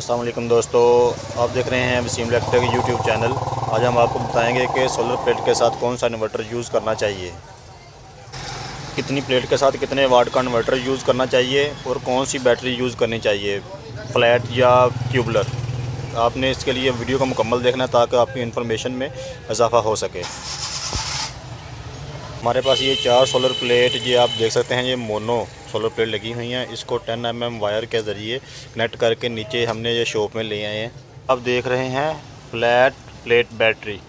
अस्सलाम वालेकुम दोस्तों, आप देख रहे हैं वसीम इलेक्ट्रिक यूट्यूब चैनल। आज हम आपको बताएंगे कि सोलर प्लेट के साथ कौन सा इन्वर्टर यूज़ करना चाहिए, कितनी प्लेट के साथ कितने वाट का इन्वर्टर यूज़ करना चाहिए और कौन सी बैटरी यूज़ करनी चाहिए, फ्लैट या ट्यूबलर। आपने इसके लिए वीडियो को मुकम्मल देखना है ताकि आपकी इन्फॉर्मेशन में इजाफा हो सके। हमारे पास ये 4 सोलर प्लेट ये आप देख सकते हैं, ये मोनो सोलर प्लेट लगी हुई हैं। इसको 10 mm वायर के ज़रिए कनेक्ट करके नीचे हमने ये शॉप में ले आए हैं। अब देख रहे हैं flat plate battery,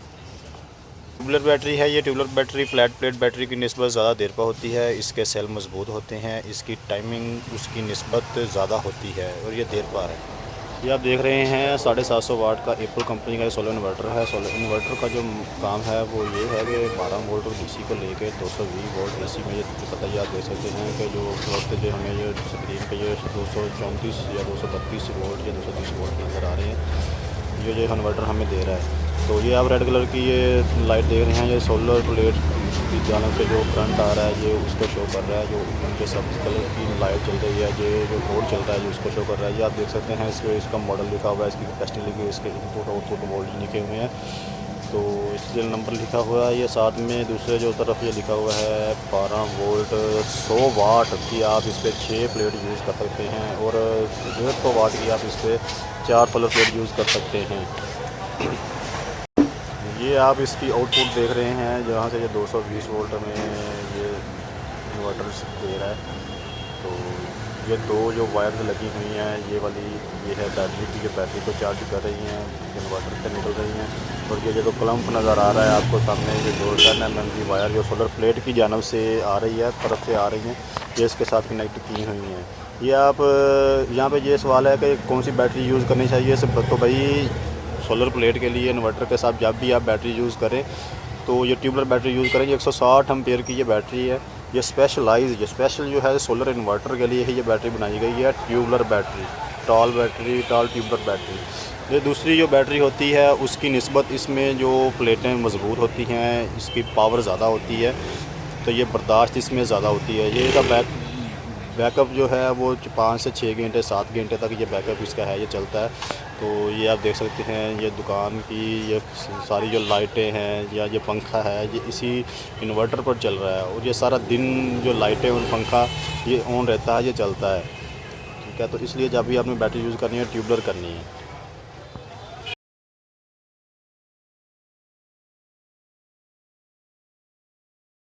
tubular battery है। ये tubular battery flat plate battery की निस्बत ज़्यादा देर पर होती है। इसके सेल मजबूत होते हैं, इसकी टाइमिंग उसकी निस्बत ज़्यादा होती है और ये देर पर है। ये आप देख रहे हैं 750 वाट का एप्पल कंपनी का सोलर इन्वर्टर है। सोलर इन्वर्टर का जो काम है वो ये है कि 12 वोल्ट और डीसी को लेके 220 वोल्ट एसी में ये पता ही आप देख सकते हैं कि जो वक्त जो हमें ये स्क्रीन पे ये 234 या 232 वोल्ट या 230 वोल्ट नज़र आ रहे हैं। ये जो इन्वर्टर हमें दे रहा है, तो ये आप रेड कलर की ये लाइट देख रहे हैं, ये सोलर प्लेट की जानब से जो करंट आ रहा है ये उसको शो कर रहा है। जो उनके सब्ज़ कलर की लाइट चल रही है, ये जो बोर्ड चल रहा है जो उसको शो कर रहा है। ये आप देख सकते हैं इसका मॉडल लिखा हुआ है, इसकी कैपेसिटी लिखी हुई है, इसके इनपुट आउटपुट वोल्टेज लिखे हुए हैं, तो सीरियल नंबर लिखा हुआ है। ये साथ में दूसरे जो तरफ ये लिखा हुआ है 12 वोल्ट 100 वाट की आप इस पर 6 प्लेट यूज़ कर सकते हैं और 150 वाट की आप इस पर 4 सोलर प्लेट यूज़ कर सकते हैं। ये आप इसकी आउटपुट देख रहे हैं, जहाँ से ये 220 वोल्ट में ये इन्वर्टर दे रहा है। तो ये दो जो वायर लगी हुई हैं, ये वाली ये है बैटरी की, जो बैटरी को चार्ज कर रही हैं, इन्वर्टर से निकल रही हैं। और ये जो क्लम्प नज़र आ रहा है आपको सामने, ये जो 10 mm की वायर जो सोलर प्लेट की जानब से आ रही है, तरफ से आ रही हैं, ये इसके साथ कनेक्ट की हुई हैं। ये आप यहाँ पे ये सवाल है कि कौन सी बैटरी यूज़ करनी चाहिए। सब तो भाई सोलर प्लेट के लिए इन्वर्टर के साथ जब भी आप बैटरी यूज़ करें तो ये ट्यूबलर बैटरी यूज़ करें। 160 एम्पेयर की ये बैटरी है। ये स्पेशल जो है सोलर इन्वर्टर के लिए ही ये बैटरी बनाई गई है, ट्यूबलर बैटरी, टाल ट्यूबलर बैटरी। ये दूसरी जो बैटरी होती है उसकी निस्बत इसमें जो प्लेटें मजबूत होती हैं, इसकी पावर ज़्यादा होती है, तो ये बर्दाश्त इसमें ज़्यादा होती है। ये इसका बैकअप जो है वो 5 से 6 घंटे 7 घंटे तक ये बैकअप इसका है, ये चलता है। तो ये आप देख सकते हैं, ये दुकान की ये सारी जो लाइटें हैं या ये पंखा है ये इसी इन्वर्टर पर चल रहा है, और ये सारा दिन जो लाइटें और पंखा ये ऑन रहता है, ये चलता है। ठीक है, तो इसलिए जब भी आपने बैटरी यूज़ करनी है ट्यूबलर करनी है।